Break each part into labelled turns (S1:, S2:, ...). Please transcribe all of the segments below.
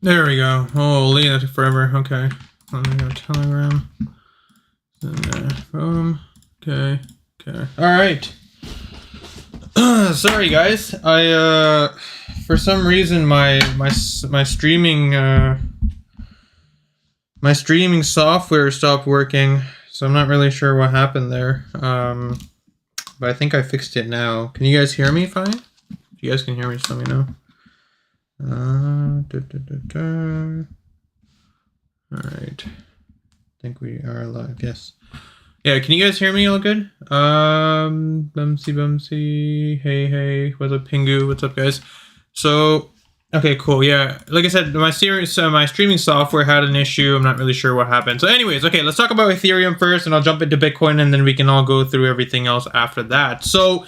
S1: There we go. Holy, that took forever. Okay. Let me go Telegram. Boom. Okay. Okay. All right. Sorry, guys. I for some reason my streaming my streaming software stopped working, so I'm not really sure what happened there. But I think I fixed it now. Can you guys hear me fine? If you guys can hear me, just let me know. All right. I think we are live. Yes. Yeah, can you guys hear me all good? Bumsy. Hey. What's up, Pingu? What's up, guys? So, okay, cool. Yeah, like I said, my streaming software had an issue. I'm not really sure what happened. So anyways, okay, let's talk about Ethereum first, and I'll jump into Bitcoin, and then we can all go through everything else after that. So,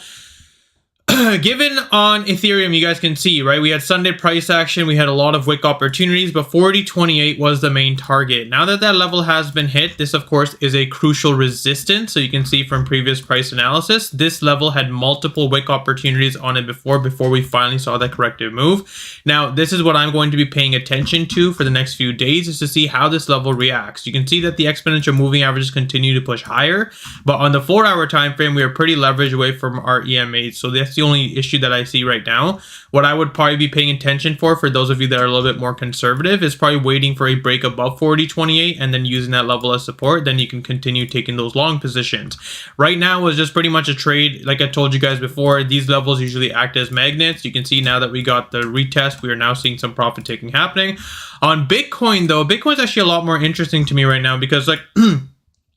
S1: given on Ethereum, you guys can see, right? We had Sunday price action. We had a lot of wick opportunities, but 40.28 was the main target. Now that level has been hit, this, of course, is a crucial resistance. So you can see from previous price analysis, this level had multiple wick opportunities on it before we finally saw that corrective move. Now, this is what I'm going to be paying attention to for the next few days, is to see how this level reacts. You can see that the exponential moving averages continue to push higher, but on the 4-hour time frame, we are pretty leveraged away from our EMAs. So that's the only issue that I see right now. What I would probably be paying attention for those of you that are a little bit more conservative, is probably waiting for a break above 40.28 and then using that level as support. Then you can continue taking those long positions. Right now was just pretty much a trade. Like I told you guys before, these levels usually act as magnets. You can see now that we got the retest, we are now seeing some profit taking happening. On Bitcoin though, Bitcoin's actually a lot more interesting to me right now, because like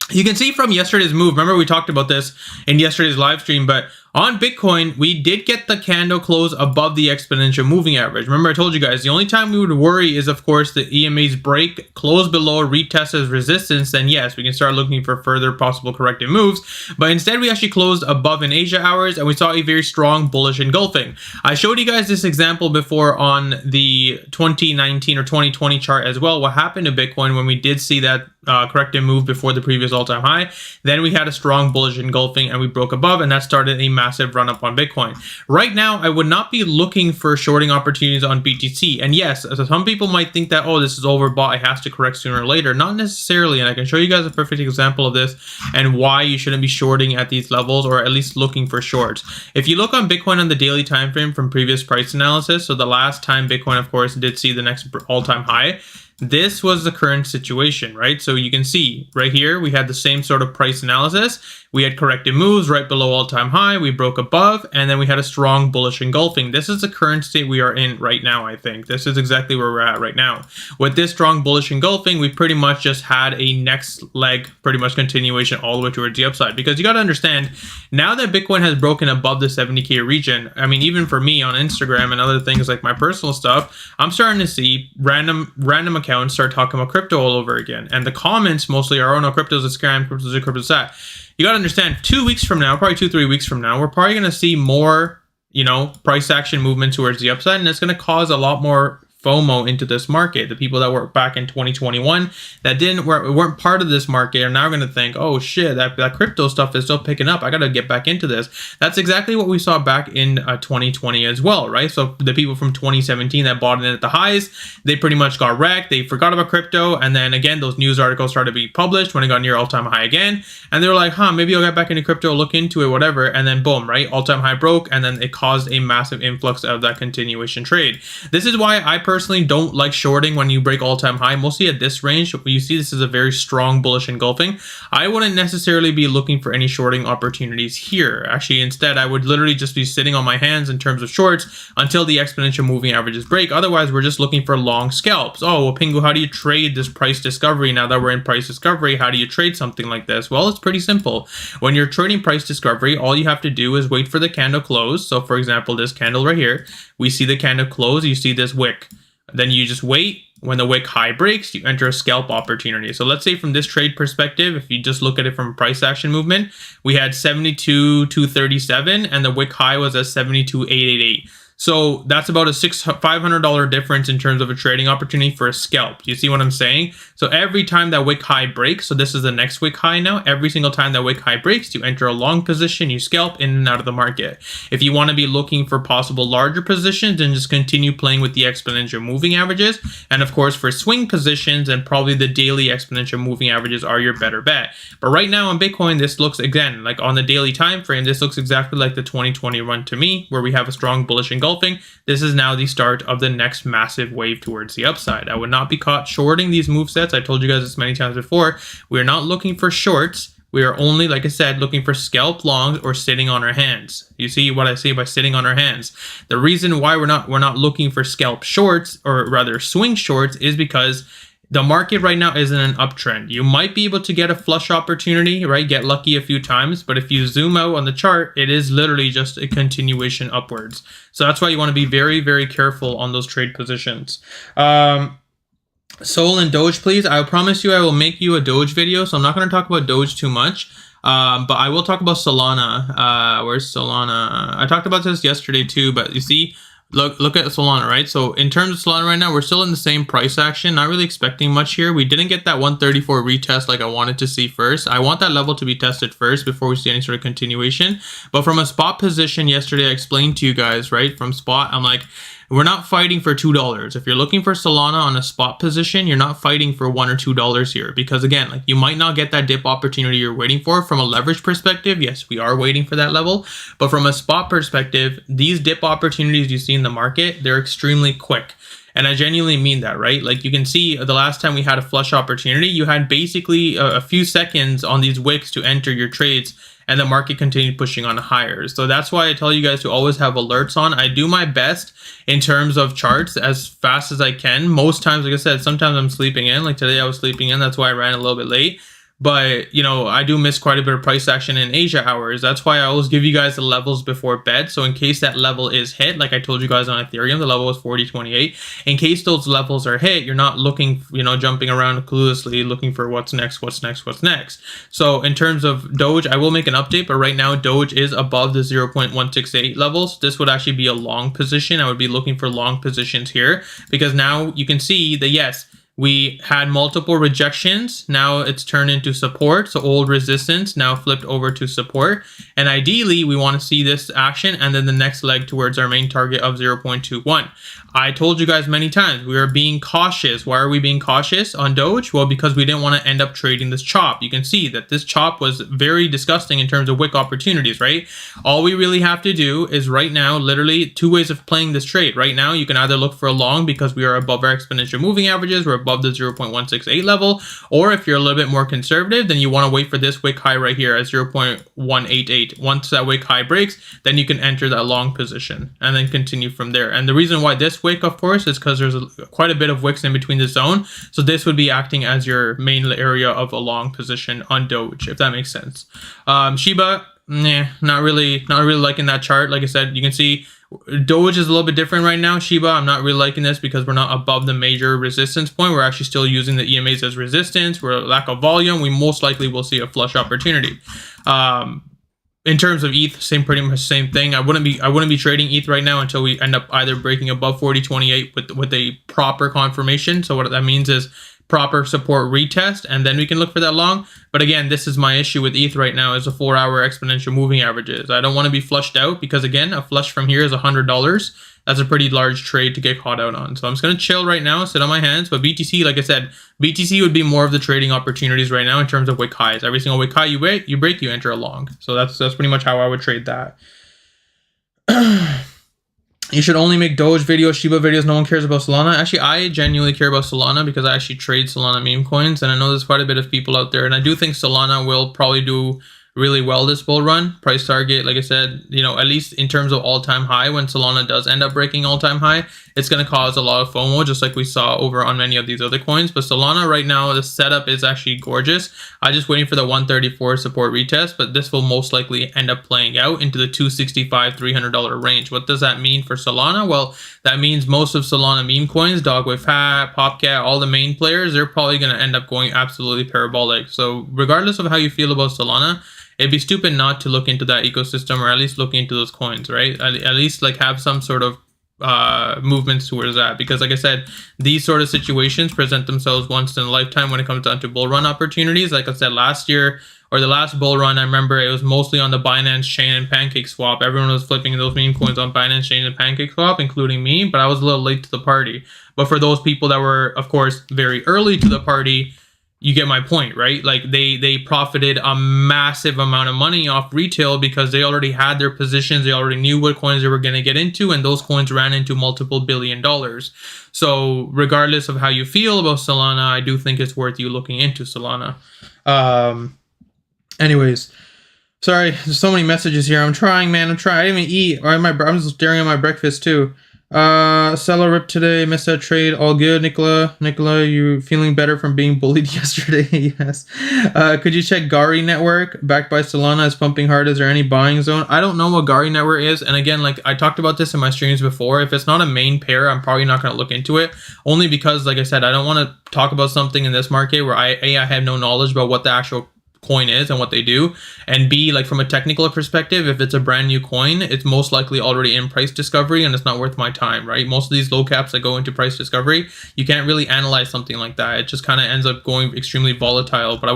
S1: you can see from yesterday's move, remember we talked about this in yesterday's live stream, but on Bitcoin, we did get the candle close above the exponential moving average. Remember, I told you guys, the only time we would worry is, of course, the EMA's break, close below, retest as resistance. Then yes, we can start looking for further possible corrective moves. But instead, we actually closed above in Asia hours, and we saw a very strong bullish engulfing. I showed you guys this example before on the 2019 or 2020 chart as well. What happened to Bitcoin when we did see that corrective move before the previous all-time high? Then we had a strong bullish engulfing, and we broke above, and that started a massive run up on Bitcoin. Right now, I would not be looking for shorting opportunities on BTC. And yes, some people might think that, oh, this is overbought, it has to correct sooner or later. Not necessarily, and I can show you guys a perfect example of this and why you shouldn't be shorting at these levels, or at least looking for shorts. If you look on Bitcoin on the daily time frame from previous price analysis, so the last time Bitcoin, of course, did see the next all-time high, this was the current situation, right? So you can see right here, we had the same sort of price analysis. We had corrective moves right below all-time high. We broke above, and then we had a strong bullish engulfing. This is the current state we are in right now, I think. This is exactly where we're at right now. With this strong bullish engulfing, we pretty much just had a next leg, pretty much continuation all the way towards the upside. Because you got to understand, now that Bitcoin has broken above the 70K region, I mean, even for me on Instagram and other things like my personal stuff, I'm starting to see random accounts start talking about crypto all over again. And the comments mostly are, oh no, crypto's a scam, crypto's a crypto's that. You got to understand, 2 weeks from now, probably 2-3 weeks from now, we're probably going to see more, price action movement towards the upside, and it's going to cause a lot more FOMO into this market. The people that were back in 2021 that weren't part of this market are now going to think, oh shit, that crypto stuff is still picking up. I got to get back into this. That's exactly what we saw back in 2020 as well, right? So the people from 2017 that bought in at the highs, they pretty much got wrecked. They forgot about crypto, and then again, those news articles started being published when it got near all-time high again, and they were like, maybe I'll get back into crypto, look into it, whatever, and then boom, right? All-time high broke, and then it caused a massive influx of that continuation trade. This is why I personally don't like shorting when you break all-time high. Mostly at this range, you see this is a very strong bullish engulfing. I wouldn't necessarily be looking for any shorting opportunities here. Actually, instead, I would literally just be sitting on my hands in terms of shorts until the exponential moving averages break. Otherwise, we're just looking for long scalps. Oh, well, Pingu, how do you trade this price discovery? Now that we're in price discovery, how do you trade something like this? Well, it's pretty simple. When you're trading price discovery, all you have to do is wait for the candle close. So for example, this candle right here, we see the candle close, you see this wick. Then you just wait. When the wick high breaks, you enter a scalp opportunity. So let's say from this trade perspective, if you just look at it from price action movement, we had 72,237 and the wick high was at 72,888. So that's about a $500 difference in terms of a trading opportunity for a scalp. You see what I'm saying? So every time that wick high breaks, so this is the next wick high now, every single time that wick high breaks, you enter a long position, you scalp in and out of the market. If you want to be looking for possible larger positions, then just continue playing with the exponential moving averages. And of course, for swing positions, and probably the daily exponential moving averages are your better bet. But right now on Bitcoin, this looks, again, like on the daily time frame, this looks exactly like the 2020 run to me, where we have a strong bullish engulfing. This is now the start of the next massive wave towards the upside. I would not be caught shorting these move sets. I told you guys this many times before. We are not looking for shorts. We are only, like I said, looking for scalp longs or sitting on our hands. You see what I say by sitting on our hands. The reason why we're not looking for scalp shorts, or rather swing shorts, is because the market right now is in an uptrend. You might be able to get a flush opportunity, right? Get lucky a few times, but if you zoom out on the chart, it is literally just a continuation upwards. So that's why you want to be very, very careful on those trade positions. Sol and Doge, please. I promise you I will make you a Doge video, so I'm not going to talk about Doge too much. But I will talk about Solana. Where's Solana? I talked about this yesterday too, but you see, look at Solana, right? So in terms of Solana right now, we're still in the same price action. Not really expecting much here. We didn't get that 134 retest like I wanted to see first. I want that level to be tested first before we see any sort of continuation. But from a spot position yesterday, I explained to you guys, right? From spot, I'm like, we're not fighting for $2. If you're looking for Solana on a spot position, you're not fighting for $1 or $2 here, because again, like, you might not get that dip opportunity you're waiting for. From a leverage perspective, yes, we are waiting for that level, but from a spot perspective, these dip opportunities you see in the market, they're extremely quick. And I genuinely mean that, right? Like, you can see the last time we had a flush opportunity, you had basically a few seconds on these wicks to enter your trades, and the market continued pushing on higher. So that's why I tell you guys to always have alerts on. I do my best in terms of charts as fast as I can. Most times, like I said, sometimes I'm sleeping in. Like today I was sleeping in. That's why I ran a little bit late. But, you know, I do miss quite a bit of price action in Asia hours. That's why I always give you guys the levels before bed. So in case that level is hit, like I told you guys on Ethereum, the level was 40.28. In case those levels are hit, you're not looking, you know, jumping around cluelessly looking for what's next, what's next, what's next. So in terms of Doge, I will make an update, but right now Doge is above the 0.168 levels. This would actually be a long position. I would be looking for long positions here, because now you can see that, yes, we had multiple rejections. Now it's turned into support. So old resistance now flipped over to support. And ideally, we want to see this action and then the next leg towards our main target of 0.21. I told you guys many times, we are being cautious. Why are we being cautious on Doge? Well, because we didn't want to end up trading this chop. You can see that this chop was very disgusting in terms of wick opportunities, right? All we really have to do is right now, literally two ways of playing this trade. Right now, you can either look for a long because we are above our exponential moving averages. We're above the 0.168 level. Or if you're a little bit more conservative, then you want to wait for this wick high right here at 0.188. Once that wick high breaks, then you can enter that long position and then continue from there. And the reason why this wick, of course, is because there's quite a bit of wicks in between the zone. So this would be acting as your main area of a long position on Doge, if that makes sense. Shiba, not really liking that chart. Like I said, you can see Doge is a little bit different right now. Shiba, I'm not really liking this because we're not above the major resistance point. We're actually still using the EMAs as resistance. We're lack of volume. We most likely will see a flush opportunity. In terms of ETH, pretty much same thing. I wouldn't be trading ETH right now until we end up either breaking above 40.28 with a proper confirmation. So what that means is proper support retest, and then we can look for that long. But again, this is my issue with ETH right now, is the 4-hour exponential moving averages. I don't want to be flushed out because, again, a flush from here is $100. That's a pretty large trade to get caught out on. So I'm just going to chill right now, sit on my hands. But BTC, like I said, BTC would be more of the trading opportunities right now in terms of wick highs. Every single wick high you break, you enter a long. So that's pretty much how I would trade that. You should only make Doge videos, Shiba videos. No one cares about Solana. Actually, I genuinely care about Solana because I actually trade Solana meme coins. And I know there's quite a bit of people out there. And I do think Solana will probably do really well this bull run. Price target, like I said, you know, at least in terms of all-time high, when Solana does end up breaking all-time high, it's going to cause a lot of FOMO, just like we saw over on many of these other coins. But Solana right now, the setup is actually gorgeous. I'm just waiting for the 134 support retest, but this will most likely end up playing out into the $265, $300 range. What does that mean for Solana? Well, that means most of Solana meme coins, Dog with Hat, Popcat, all the main players, they're probably going to end up going absolutely parabolic. So regardless of how you feel about Solana, it'd be stupid not to look into that ecosystem, or at least look into those coins, right? At least like have some sort of movements towards that, because like I said, these sort of situations present themselves once in a lifetime when it comes down to bull run opportunities. Like I said, last year, or the last bull run, I remember it was mostly on the Binance Chain and Pancake Swap. Everyone was flipping those meme coins on Binance Chain and Pancake Swap, including me, but I was a little late to the party. But for those people that were, of course, very early to the party, you get my point, right? Like they profited a massive amount of money off retail because they already had their positions. They already knew what coins they were going to get into, and those coins ran into multiple $1 billion. So regardless of how you feel about Solana, I do think it's worth you looking into Solana. Anyways, sorry, there's so many messages here. I'm trying, man. I'm trying. I didn't even eat. I'm just staring at my breakfast too. Seller rip today. Missed that trade. All good, Nicola. Nicola, you feeling better from being bullied yesterday? Yes. Could you check Gari Network backed by Solana is pumping hard? Is there any buying zone? I don't know what Gari Network is. And again, like I talked about this in my streams before. If it's not a main pair, I'm probably not going to look into it. Only because, like I said, I don't want to talk about something in this market where I have no knowledge about what the actual coin is and what they do, and B, like from a technical perspective, if it's a brand new coin, it's most likely already in price discovery and it's not worth my time, right? Most of these low caps that go into price discovery, you can't really analyze something like that. It just kind of ends up going extremely volatile. But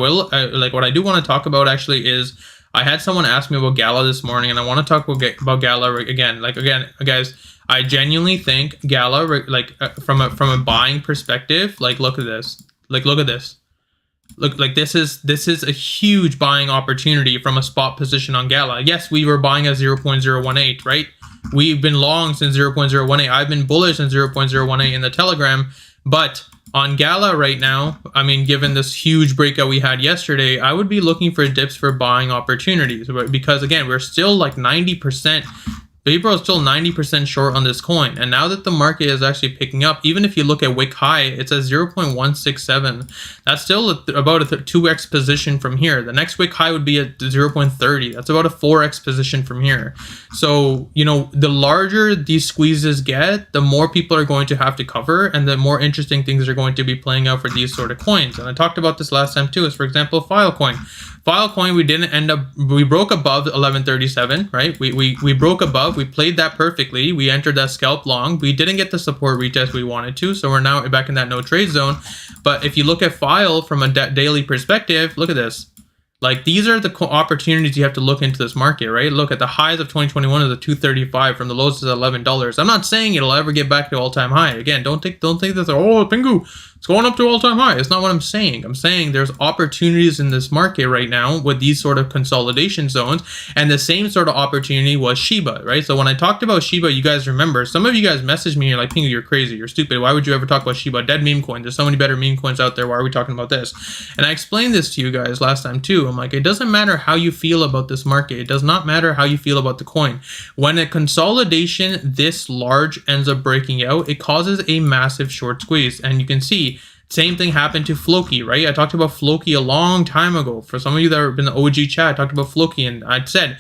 S1: like what I do want to talk about actually is I had someone ask me about Gala this morning, and I want to talk about Gala again. Like again, guys, I genuinely think Gala, like from a buying perspective, like look at this, look at this. Look, like this is a huge buying opportunity from a spot position on Gala. Yes, we were buying at 0.018, right? We've been long since 0.018. I've been bullish since 0.018 in the Telegram, but on Gala right now, I mean, given this huge breakout we had yesterday, I would be looking for dips for buying opportunities, because again, we're still like 90%. Hbar is still 90% short on this coin. And now that the market is actually picking up, even if you look at wick high, it's at 0.167. That's still about a 2x position from here. The next wick high would be at 0.30. That's about a 4x position from here. So, you know, the larger these squeezes get, the more people are going to have to cover, and the more interesting things are going to be playing out for these sort of coins. And I talked about this last time too, is for example, Filecoin. Filecoin, we didn't end up, we broke above 1137, right? We broke above, we played that perfectly. We entered that scalp long. We didn't get the support retest we wanted to, so we're now back in that no trade zone. But if you look at File from a daily perspective, look at this. Like these are the opportunities you have to look into this market, right? Look at the highs of 2021 is a 235 from the lows is $11. I'm not saying it'll ever get back to all-time high. Again, don't think this, oh, Pingu, it's going up to all-time high. It's not what I'm saying. I'm saying there's opportunities in this market right now with these sort of consolidation zones, and the same sort of opportunity was Shiba, right? So when I talked about Shiba, you guys remember, some of you guys messaged me, you're like, Pingu, you're crazy, you're stupid. Why would you ever talk about Shiba? Dead meme coin. There's so many better meme coins out there. Why are we talking about this? And I explained this to you guys last time too. I'm like, it doesn't matter how you feel about this market. It does not matter how you feel about the coin. When a consolidation this large ends up breaking out, it causes a massive short squeeze. And you can see, same thing happened to Floki, right? I talked about Floki a long time ago. For some of you that have been in the OG chat, I talked about Floki, and I said,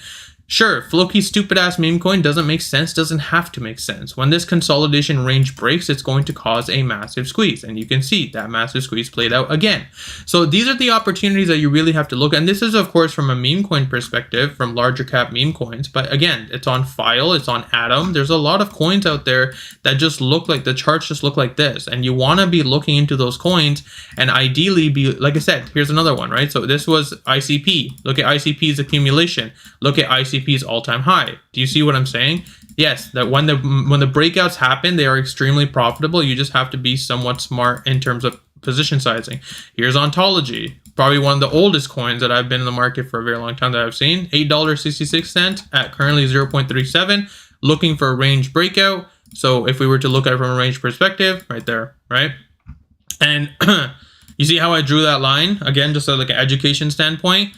S1: sure, Floki's stupid ass meme coin doesn't make sense, doesn't have to make sense. When this consolidation range breaks, it's going to cause a massive squeeze. And you can see that massive squeeze played out again. So these are the opportunities that you really have to look at. And this is, of course, from a meme coin perspective, from larger cap meme coins. But again, it's on File, it's on Atom. There's a lot of coins out there that just look like, the charts just look like this. And you want to be looking into those coins and ideally be, like I said, here's another one, right? So this was ICP. Look at ICP's accumulation. Look at ICP's all-time high. Do you see what I'm saying? Yes, that when the breakouts happen, they are extremely profitable. You just have to be somewhat smart in terms of position sizing. Here's Ontology, probably one of the oldest coins that I've been in the market for a very long time that I've seen. $8.66 at currently 0.37, looking for a range breakout. So if we were to look at it from a range perspective, right there, right? And you see how I drew that line? Again, just like an education standpoint,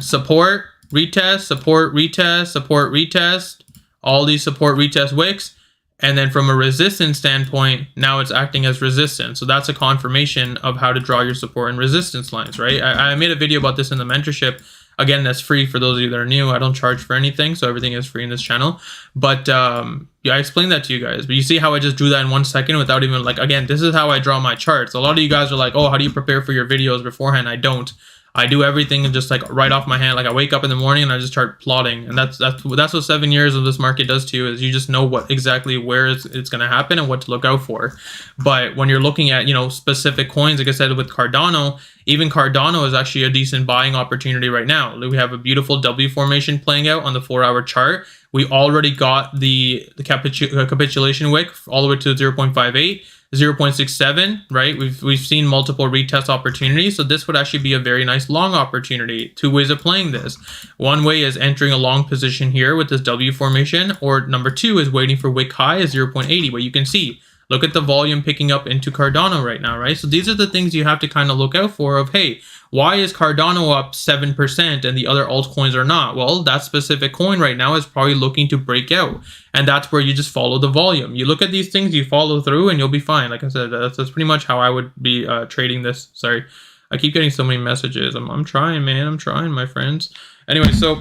S1: support, retest, support, retest, support, retest, all these support, retest wicks. And then from a resistance standpoint, now it's acting as resistance. So that's a confirmation of how to draw your support and resistance lines, right? I made a video about this in the mentorship. Again, that's free for those of you that are new. I don't charge for anything, so everything is free in this channel. But yeah, I explained that to you guys. But you see how I just drew that in 1 second without even, like, again, this is how I draw my charts. A lot of you guys are like, oh, how do you prepare for your videos beforehand? I don't. I do everything and just like right off my hand. Like I wake up in the morning and I just start plotting, and that's what 7 years of this market does to you, is you just know what exactly where it's going to happen and what to look out for. But when you're looking at, you know, specific coins, like I said with Cardano, even Cardano is actually a decent buying opportunity right now. We have a beautiful W formation playing out on the 4-hour chart. We already got the capitulation wick all the way to 0.58. 0.67, right? We've seen multiple retest opportunities, so this would actually be a very nice long opportunity. Two ways of playing this. One way is entering a long position here with this W formation, or number two is waiting for wick high at 0.80. But you can see, look at the volume picking up into Cardano right now, right? So these are the things you have to kind of look out for of, hey, why is Cardano up 7% and the other altcoins are not? Well, that specific coin right now is probably looking to break out. And that's where you just follow the volume. You look at these things, you follow through, and you'll be fine. Like I said, that's pretty much how I would be trading this. Sorry, I keep getting so many messages. I'm trying, man. I'm trying, my friends. Anyway, so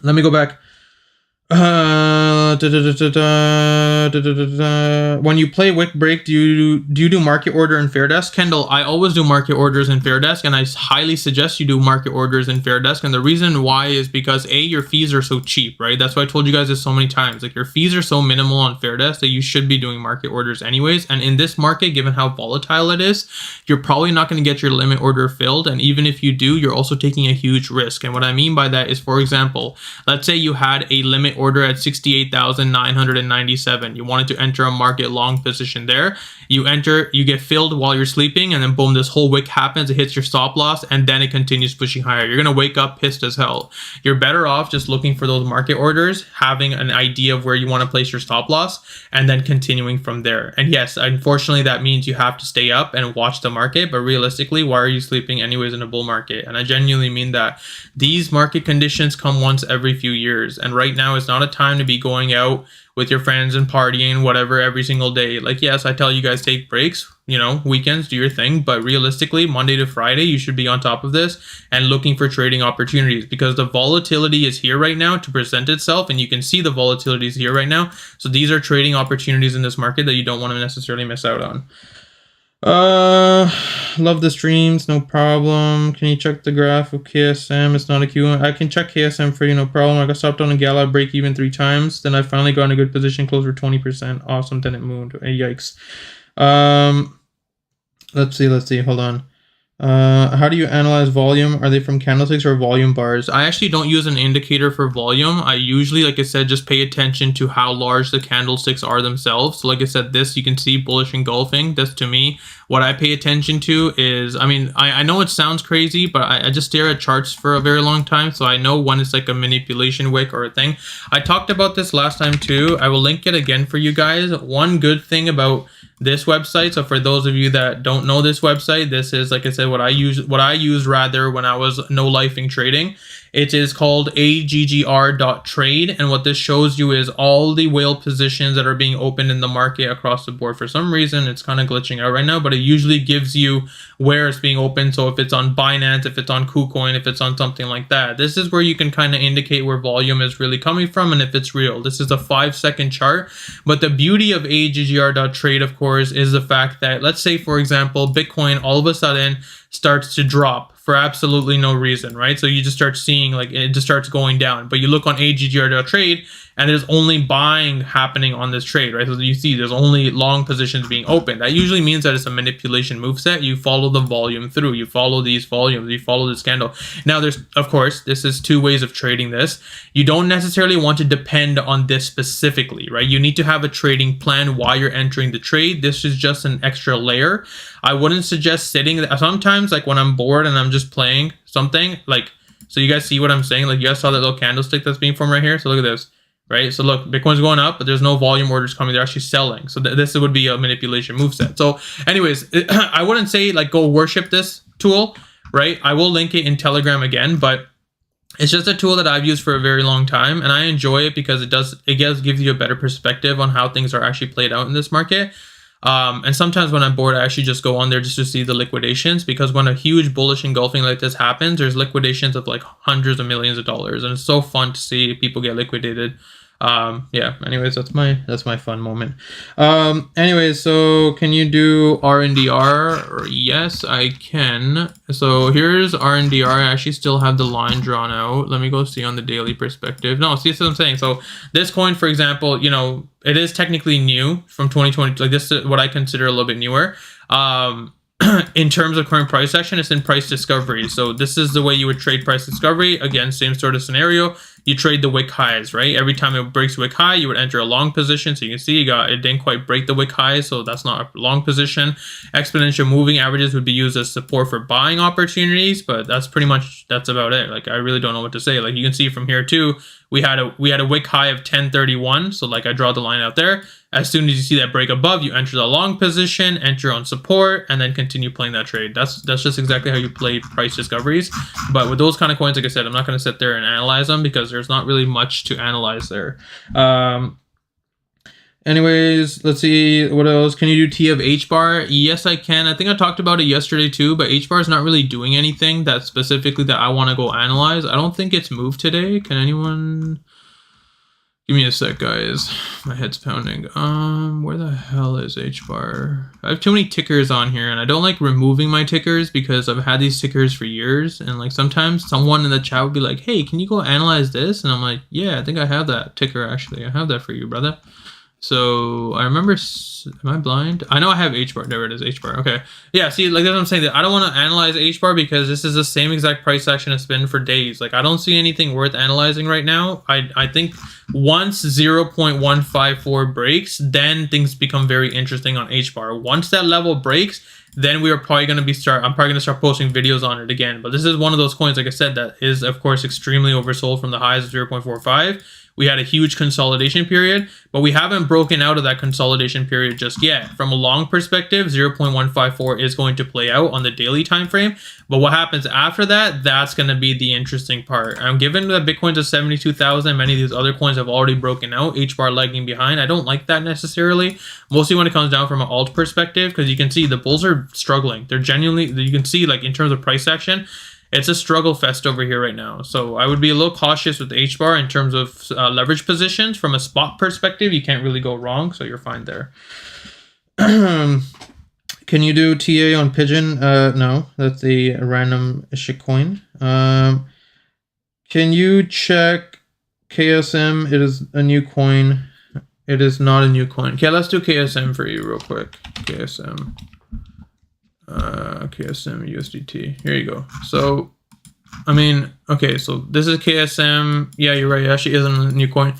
S1: let me go back. When you play wick break, do you do market order in fair desk? Kendall, I always do market orders in fair desk, and I highly suggest you do market orders in fair desk. And the reason why is because your fees are so cheap, right? That's why I told you guys this so many times. Like, your fees are so minimal on fair desk that you should be doing market orders anyways. And in this market, given how volatile it is, you're probably not going to get your limit order filled. And even if you do, you're also taking a huge risk. And what I mean by that is, for example, let's say you had a limit order at 68,997. You wanted to enter a market long position there. You enter, you get filled while you're sleeping, and then boom, this whole wick happens. It hits your stop loss, and then it continues pushing higher. You're gonna wake up pissed as hell. You're better off just looking for those market orders, having an idea of where you want to place your stop loss, and then continuing from there. And yes, unfortunately, that means you have to stay up and watch the market. But realistically, why are you sleeping anyways in a bull market? And I genuinely mean that. These market conditions come once every few years, and right now is not a time to be going out with your friends and partying, whatever, every single day. Like, yes, I tell you guys, take breaks, you know, weekends, do your thing, but realistically, Monday to Friday, you should be on top of this and looking for trading opportunities, because the volatility is here right now to present itself, and you can see the volatility is here right now. So these are trading opportunities in this market that you don't want to necessarily miss out on. Love the streams, no problem. Can you check the graph of KSM? It's not a Q. I can check KSM for you, no problem. I got stopped on a gala break even 3 times. Then I finally got in a good position, close for 20%. Awesome. Then it moved. Yikes. Let's see. Hold on. How do you analyze volume? Are they from candlesticks or volume bars? I actually don't use an indicator for volume. I usually, like I said, just pay attention to how large the candlesticks are themselves. So like I said, this, you can see bullish engulfing. That's, to me, what I pay attention to is, I mean, I know it sounds crazy, but I just stare at charts for a very long time. So I know when it's like a manipulation wick or a thing. I talked about this last time too. I will link it again for you guys. One good thing about this website, so for those of you that don't know this website, this is, like I said, what I use rather when I was no-lifing trading. It is called aggr.trade, and what this shows you is all the whale positions that are being opened in the market across the board. For some reason, it's kind of glitching out right now, but it usually gives you where it's being opened. So if it's on Binance, if it's on KuCoin, if it's on something like that, this is where you can kind of indicate where volume is really coming from and if it's real. This is a 5-second chart, but the beauty of aggr.trade, of course, is the fact that, let's say, for example, Bitcoin all of a sudden starts to drop for absolutely no reason, right? So you just start seeing, like, it just starts going down, but you look on aggr.trade and there's only buying happening on this trade, right? So you see there's only long positions being opened. That usually means that it's a manipulation move set. You follow the volume through, you follow these volumes, you follow this candle. Now there's, of course, this is 2 ways of trading this. You don't necessarily want to depend on this specifically, right? You need to have a trading plan while you're entering the trade. This is just an extra layer. I wouldn't suggest sitting. Sometimes, like when I'm bored and I'm just playing something, like, so you guys see what I'm saying? Like, you guys saw that little candlestick that's being formed right here? So look at this. Right, so look, Bitcoin's going up, but there's no volume orders coming. They're actually selling. So this would be a manipulation move set. So anyways, I wouldn't say like go worship this tool, right? I will link it in Telegram again, but it's just a tool that I've used for a very long time, and I enjoy it because it does give you a better perspective on how things are actually played out in this market. And sometimes when I'm bored, I actually just go on there just to see the liquidations, because when a huge bullish engulfing like this happens, there's liquidations of like hundreds of millions of dollars, and it's so fun to see people get liquidated. Yeah, anyways, that's my fun moment. Anyways, so can you do RNDR? Yes, I can. So here's RNDR. I actually still have the line drawn out. Let me go see on the daily perspective. No, see, that's what I'm saying. So this coin, for example, you know, it is technically new from 2020. Like, this is what I consider a little bit newer. In terms of current price action, it's in price discovery. So this is the way you would trade price discovery. Again, same sort of scenario. You trade the wick highs, right? Every time it breaks wick high, you would enter a long position. So you can see it didn't quite break the wick high, so that's not a long position. Exponential moving averages would be used as support for buying opportunities, but that's about it. Like, I really don't know what to say. Like, you can see from here too, we had a wick high of 1031. So like, I draw the line out there. As soon as you see that break above, you enter the long position, enter on support, and then continue playing that trade. That's just exactly how you play price discoveries. But with those kind of coins, like I said, I'm not going to sit there and analyze them because there's not really much to analyze there. Anyways, let's see what else. Can you do T of Hbar? Yes, I can. I think I talked about it yesterday too, but Hbar is not really doing anything that specifically that I want to go analyze. I don't think it's moved today. Can anyone... Give me a sec, guys. My head's pounding. Where the hell is Hbar? I have too many tickers on here, and I don't like removing my tickers because I've had these tickers for years. And like, sometimes someone in the chat would be like, "Hey, can you go analyze this?" And I'm like, "Yeah, I think I have that ticker actually. I have that for you, brother." So I remember, am I blind? I know I have Hbar. There it is, Hbar. Okay. Yeah, see, like, that's what I'm saying. That I don't want to analyze Hbar because this is the same exact price action it's been for days. Like, I don't see anything worth analyzing right now. I think once 0.154 breaks, then things become very interesting on Hbar. Once that level breaks, then we are probably going to I'm probably going to start posting videos on it again. But this is one of those coins, like I said, that is, of course, extremely oversold from the highs of 0.45. We had a huge consolidation period, but we haven't broken out of that consolidation period just yet. From a long perspective, 0.154 is going to play out on the daily time frame. But what happens after that, that's going to be the interesting part. Given that Bitcoin's at 72,000, many of these other coins have already broken out, Hbar lagging behind. I don't like that necessarily, mostly when it comes down from an alt perspective, because you can see the bulls are struggling. They're genuinely, you can see, like, in terms of price action, it's a struggle fest over here right now. So I would be a little cautious with Hbar in terms of leverage positions. From a spot perspective, you can't really go wrong, so you're fine there. Can you do TA on Pigeon? No, that's a random shitcoin. Can you check KSM? It is a new coin. It is not a new coin. Okay, let's do KSM for you real quick. KSM. KSM USDT. Here you go. So, I mean, okay, so this is KSM. Yeah, you're right. It actually isn't a new coin.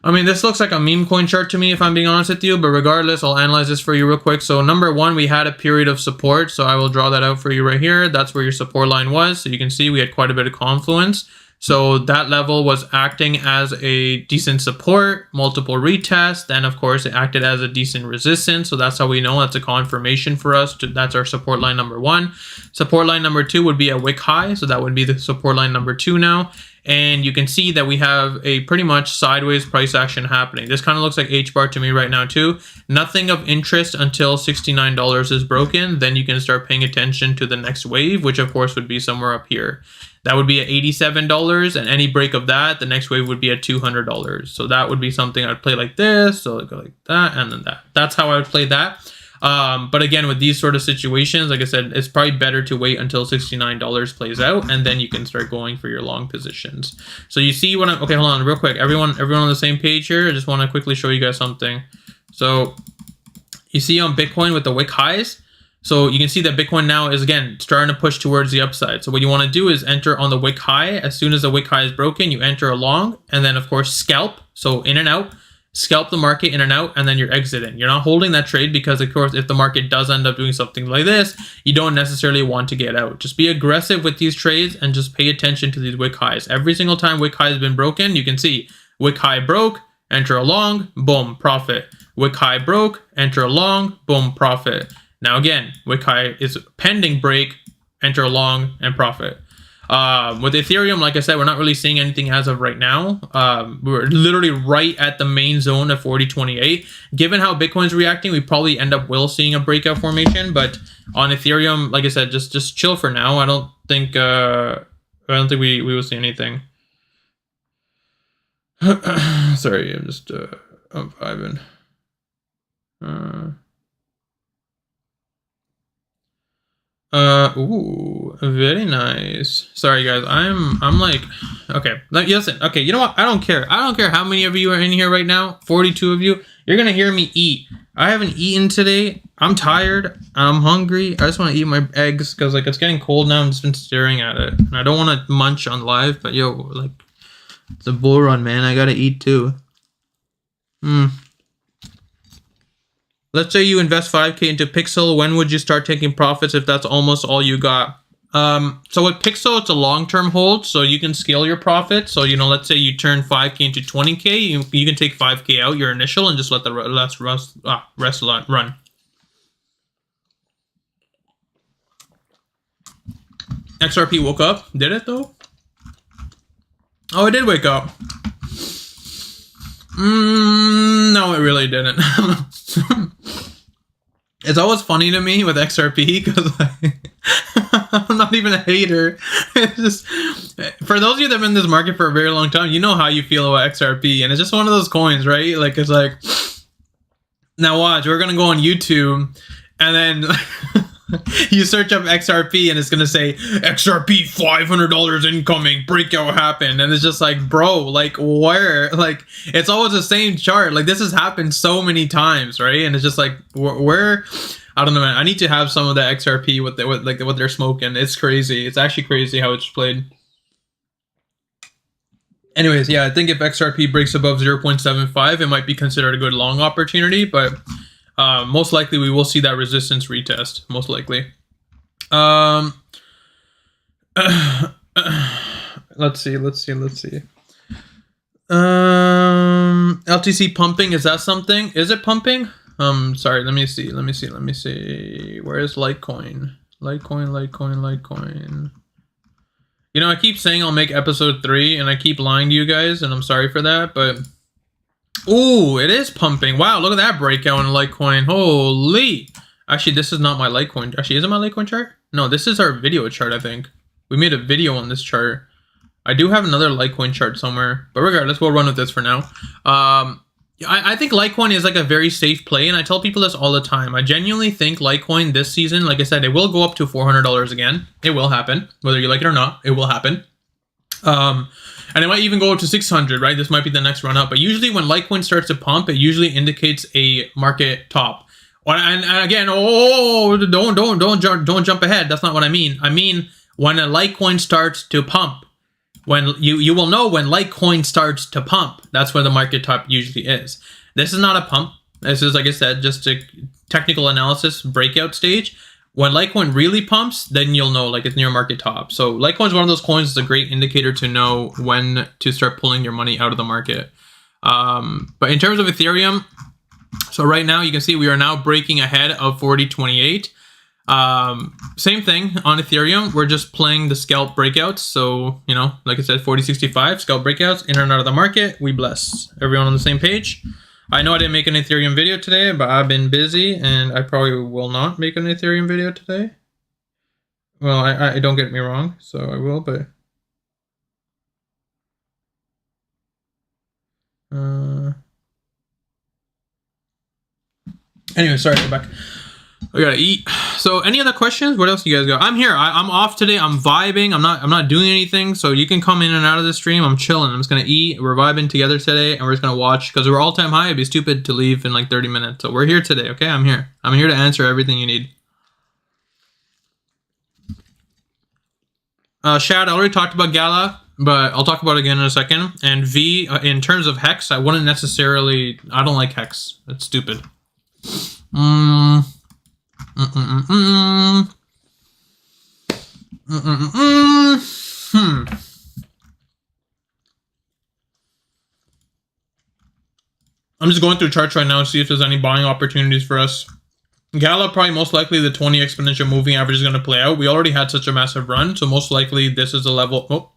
S1: I mean, this looks like a meme coin chart to me, if I'm being honest with you, but regardless, I'll analyze this for you real quick. So number one, we had a period of support. So I will draw that out for you right here. That's where your support line was. So you can see we had quite a bit of confluence. So that level was acting as a decent support, multiple retests. Then, of course, it acted as a decent resistance. So that's how we know that's a confirmation for us. That's our support line number one. Support line number two would be a wick high. So that would be the support line number two now. And you can see that we have a pretty much sideways price action happening. This kind of looks like Hbar to me right now too. Nothing of interest until $69 is broken. Then you can start paying attention to the next wave, which of course would be somewhere up here. That would be at $87, and any break of that, the next wave would be at $200. So that would be something I'd play like this. So I'd go like that, and then that. That's how I would play that. But again, with these sort of situations, like I said, it's probably better to wait until $69 plays out, and then you can start going for your long positions. So you see what okay, hold on real quick. Everyone on the same page here. I just want to quickly show you guys something. So you see on Bitcoin with the wick highs, so you can see that Bitcoin now is, again, starting to push towards the upside. So what you want to do is enter on the wick high. As soon as the wick high is broken, you enter along, and then, of course, scalp. So in and out. Scalp the market in and out, and then you're exiting. You're not holding that trade because, of course, if the market does end up doing something like this, you don't necessarily want to get out. Just be aggressive with these trades and just pay attention to these wick highs. Every single time wick high has been broken, you can see wick high broke, enter along, boom, profit. Wick high broke, enter along, boom, profit. Now again, wick high is pending break, enter along, and profit. With Ethereum, like I said, we're not really seeing anything as of right now. We're literally right at the main zone of 4028. Given how Bitcoin's reacting, we probably end up seeing a breakout formation. But on Ethereum, like I said, just chill for now. I don't think we will see anything. Sorry, I'm just I'm vibing. Ooh, very nice. Sorry guys, I'm like, okay, listen, okay, you know what? I don't care how many of you are in here right now. 42 of you. You're gonna hear me eat. I haven't eaten today. I'm tired. I'm hungry. I just want to eat my eggs because like it's getting cold now. I've just been staring at it, and I don't want to munch on live. But yo, like, it's a bull run, man. I gotta eat too. Let's say you invest 5K into Pixel. When would you start taking profits if that's almost all you got? So with Pixel, it's a long-term hold, so you can scale your profit. So, you know, let's say you turn 5K into 20K, you can take 5K out, your initial, and just let the rest run. XRP woke up. Did it, though? Oh, it did wake up. No, it really didn't. It's always funny to me with XRP because like, I'm not even a hater. It's just, for those of you that have been in this market for a very long time, you know how you feel about XRP, and it's just one of those coins, right? Like, it's like, now watch, we're gonna go on YouTube, and then you search up XRP, and it's gonna say XRP $500 incoming, breakout happened, and it's just like, bro, like, where? Like, it's always the same chart. Like, this has happened so many times, right? And it's just like, where? I don't know, man. I need to have some of the XRP with what they're smoking. It's crazy. It's actually crazy how it's played. Anyways, yeah, I think if XRP breaks above 0.75, it might be considered a good long opportunity, but most likely we will see that resistance retest, most likely. Let's see. LTC pumping, is that something? Is it pumping? Sorry, let me see. Where is Litecoin? Litecoin. You know, I keep saying I'll make episode 3, and I keep lying to you guys, and I'm sorry for that, but... Ooh, it is pumping. Wow, look at that breakout in Litecoin. Holy! Actually, this is not my Litecoin. Actually, is it my Litecoin chart? No, this is our video chart, I think. We made a video on this chart. I do have another Litecoin chart somewhere, but regardless, we'll run with this for now. I think Litecoin is like a very safe play, and I tell people this all the time. I genuinely think Litecoin this season, like I said, it will go up to $400 again. It will happen. Whether you like it or not, it will happen. And it might even go up to 600, right? This might be the next run up. But usually when Litecoin starts to pump, it usually indicates a market top. And again, don't jump ahead. That's not what I mean. I mean, when a Litecoin starts to pump, when you will know when Litecoin starts to pump, that's where the market top usually is. This is not a pump. This is, like I said, just a technical analysis breakout stage. When Litecoin really pumps, then you'll know like it's near market top. So Litecoin is one of those coins that's a great indicator to know when to start pulling your money out of the market. But in terms of Ethereum, so right now you can see we are now breaking ahead of 4028. Same thing on Ethereum. We're just playing the scalp breakouts. So, you know, like I said, 4065 scalp breakouts in and out of the market. We bless everyone on the same page. I know I didn't make an Ethereum video today, but I've been busy, and I probably will not make an Ethereum video today. Well, I don't get me wrong, so I will, but... Anyway, sorry, go back. I gotta eat. So, any other questions? What else do you guys got? I'm here. I'm off today. I'm vibing. I'm not doing anything. So you can come in and out of the stream. I'm chilling. I'm just gonna eat. We're vibing together today, and we're just gonna watch because we're all time high. It'd be stupid to leave in like 30 minutes. So we're here today. Okay, I'm here. I'm here to answer everything you need. Shad, I already talked about Gala, but I'll talk about it again in a second. And V, in terms of Hex, I wouldn't necessarily. I don't like Hex. It's stupid. I'm just going through charts right now to see if there's any buying opportunities for us. Gala, probably most likely the 20 exponential moving average is going to play out. We already had such a massive run, so most likely this is the level. Oh,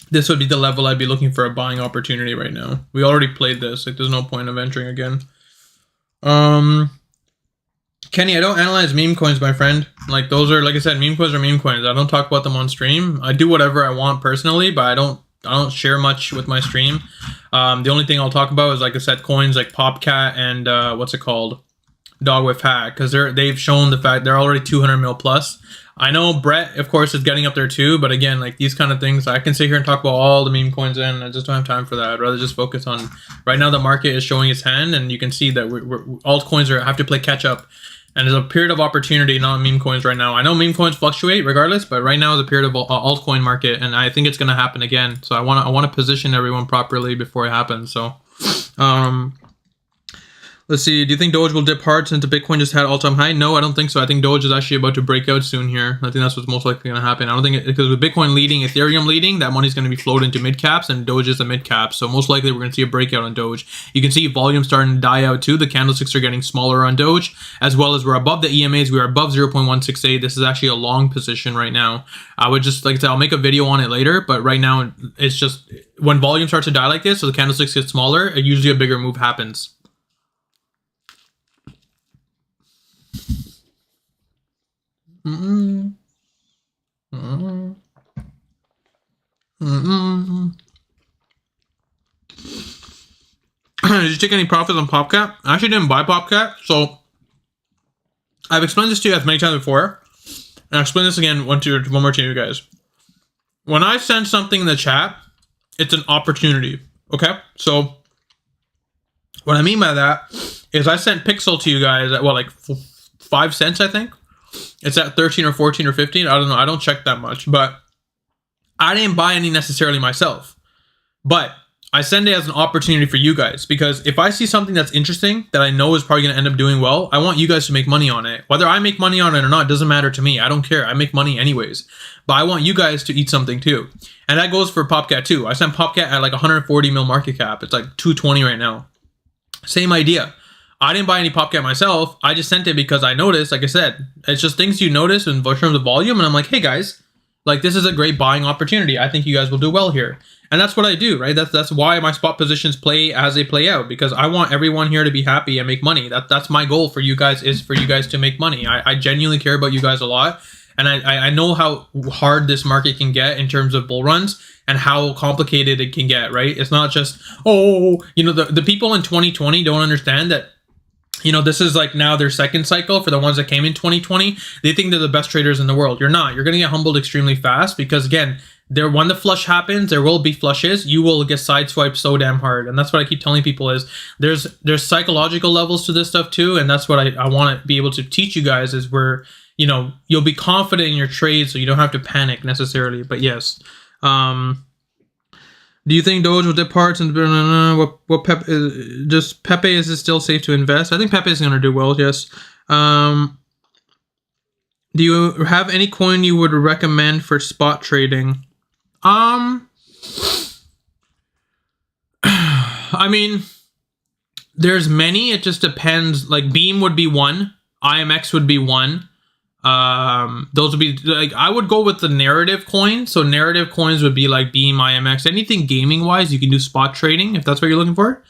S1: this would be the level I'd be looking for a buying opportunity right now. We already played this. Like, there's no point of entering again. Kenny, I don't analyze meme coins, my friend. Like, those are, like I said, meme coins are meme coins. I don't talk about them on stream. I do whatever I want personally, but I don't don't share much with my stream. The only thing I'll talk about is, like I said, coins like Popcat and what's it called, Dog with Hat, because they've shown the fact they're already 200 mil plus. I know Brett, of course, is getting up there too, but again, like these kind of things, I can sit here and talk about all the meme coins, and I just don't have time for that. I'd rather just focus on right now. The market is showing its hand, and you can see that altcoins have to play catch up, and there's a period of opportunity, not meme coins right now. I know meme coins fluctuate regardless, but right now is a period of altcoin market, and I think it's going to happen again. So I want to position everyone properly before it happens. So, let's see. Do you think Doge will dip hard since the Bitcoin just had all-time high? No, I don't think so. I think Doge is actually about to break out soon here. I think that's what's most likely going to happen. I don't think because with Bitcoin leading, Ethereum leading, that money's going to be flowed into mid caps, and Doge is a mid cap. So most likely we're going to see a breakout on Doge. You can see volume starting to die out too. The candlesticks are getting smaller on Doge, as well as we're above the EMAs. We are above 0.168. This is actually a long position right now. I would just, like I said, I'll make a video on it later, but right now it's just when volume starts to die like this, so the candlesticks get smaller, usually a bigger move happens. Did you take any profits on Popcat? I actually didn't buy Popcat, so I've explained this to you guys many times before, and I'll explain this again one more to you guys. When I send something in the chat, it's an opportunity, okay? So what I mean by that is I sent Pixel to you guys at, what, like 5 cents, I think? It's at 13 or 14 or 15. I don't know. I don't check that much, but I didn't buy any necessarily myself, but I send it as an opportunity for you guys, because if I see something that's interesting that I know is probably going to end up doing well, I want you guys to make money on it. Whether I make money on it or not doesn't matter to me. I don't care. I make money anyways, but I want you guys to eat something too. And that goes for Popcat too. I sent Popcat at like 140 mil market cap. It's like 220 right now. Same idea. I didn't buy any Popcat myself. I just sent it because I noticed, like I said, it's just things you notice in terms of volume. And I'm like, hey guys, like this is a great buying opportunity. I think you guys will do well here. And that's what I do, right? That's why my spot positions play as they play out, because I want everyone here to be happy and make money. That's my goal for you guys, is for you guys to make money. I genuinely care about you guys a lot. And I know how hard this market can get in terms of bull runs and how complicated it can get, right? It's not just, oh, you know, the people in 2020 don't understand that, you know, this is like now their second cycle for the ones that came in 2020. They think they're the best traders in the world. You're not. You're going to get humbled extremely fast because, again, when the flush happens, there will be flushes. You will get sideswiped so damn hard. And that's what I keep telling people is there's psychological levels to this stuff too. And that's what I want to be able to teach you guys is where, you know, you'll be confident in your trade so you don't have to panic necessarily. But yes. Do you think Doge will dip parts and what Pepe is, just Pepe, is it still safe to invest? I think Pepe is going to do well, yes. Do you have any coin you would recommend for spot trading? I mean, there's many, it just depends. Like Beam would be one, IMX would be one. Those would be like, I would go with the narrative coins. So narrative coins would be like Beam, IMX, anything gaming wise, you can do spot trading if that's what you're looking for.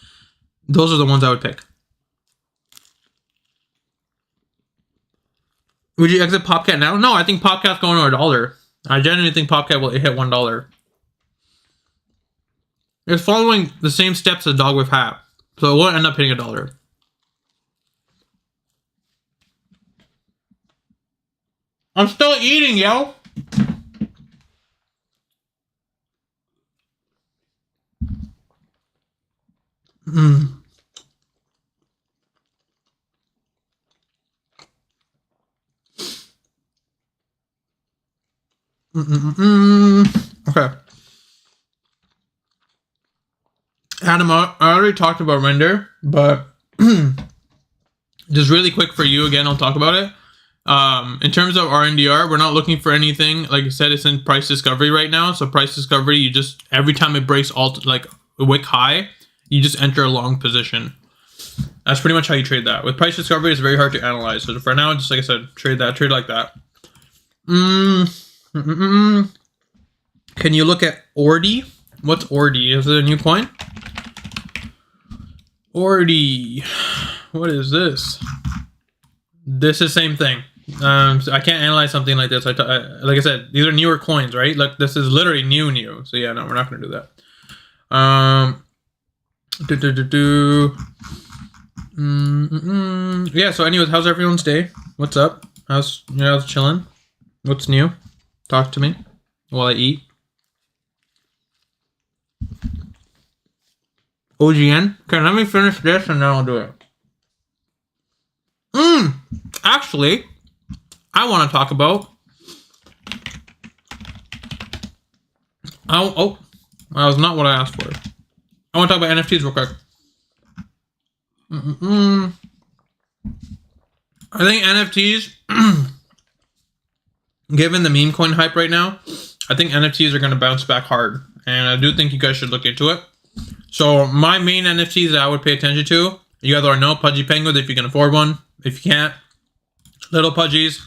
S1: Those are the ones I would pick. Would you exit Popcat now? No, I think Popcat's going to $1. I genuinely think Popcat will hit $1. It's following the same steps as Dog with Hat, so it won't end up hitting $1. I'm still eating, yo. Okay. Adam, I already talked about render, but just really quick for you again, I'll talk about it. In terms of RNDR, we're not looking for anything. Like I said, it's in price discovery right now. So price discovery, you just, every time it breaks like a wick high, you just enter a long position. That's pretty much how you trade that. With price discovery, it's very hard to analyze. So for now, just like I said, trade like that. Can you look at Ordi? What's Ordi? Is it a new coin? Ordi. What is this? This is the same thing. So I can't analyze something like this. Like I said, these are newer coins, right? Like this is literally new. So yeah, no, we're not gonna do that. Yeah. So, anyways, how's everyone's day? What's up? How's chilling? What's new? Talk to me while I eat. OGN. Okay, let me finish this and then I'll do it. Actually, I want to talk about. Oh, that was not what I asked for. I want to talk about NFTs real quick. I think NFTs, given the meme coin hype right now, I think NFTs are going to bounce back hard. And I do think you guys should look into it. So my main NFTs that I would pay attention to, you guys already know, Pudgy Penguins if you can afford one. If you can't, Little Pudgies.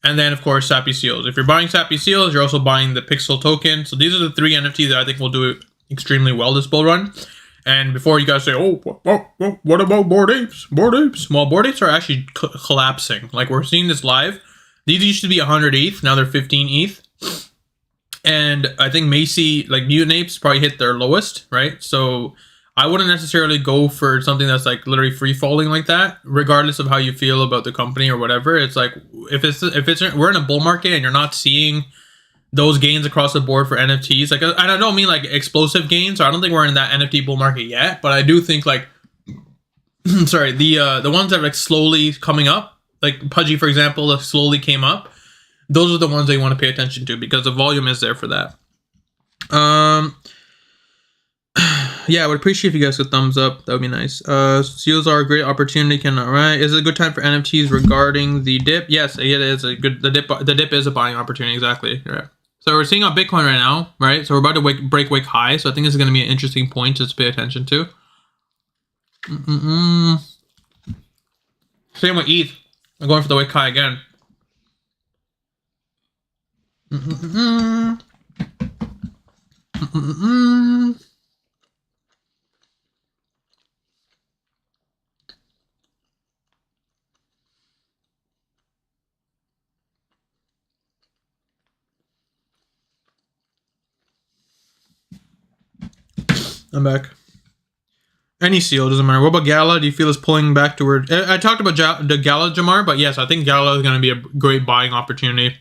S1: And then, of course, Sappy Seals. If you're buying Sappy Seals, you're also buying the Pixel token. So these are the 3 NFTs that I think will do extremely well this bull run. And before you guys say, oh, what about Bored Apes? Bored Apes? Well, Bored Apes are actually collapsing. Like, we're seeing this live. These used to be 100 ETH. Now they're 15 ETH. And I think Macy, like Mutant Apes, probably hit their lowest, right? So I wouldn't necessarily go for something that's like literally free falling like that, regardless of how you feel about the company or whatever. It's like if we're in a bull market and you're not seeing those gains across the board for NFTs, like, and I don't mean like explosive gains. So I don't think we're in that NFT bull market yet, but I do think like, sorry, the ones that are like slowly coming up, like Pudgy for example, that slowly came up. Those are the ones that you want to pay attention to because the volume is there for that. Yeah, I would appreciate if you guys could thumbs up. That would be nice. Seals are a great opportunity. Right? Is it a good time for NFTs regarding the dip? Yes, it is a good. The dip is a buying opportunity. Exactly. Yeah. So we're seeing on Bitcoin right now, right? So we're about to break wick high. So I think this is going to be an interesting point just to pay attention to. Same with ETH. I'm going for the wick high again. I'm back. Any seal, doesn't matter. What about Gala? Do you feel it's pulling back toward... I talked about the Gala, Jamar, but yes, I think Gala is going to be a great buying opportunity.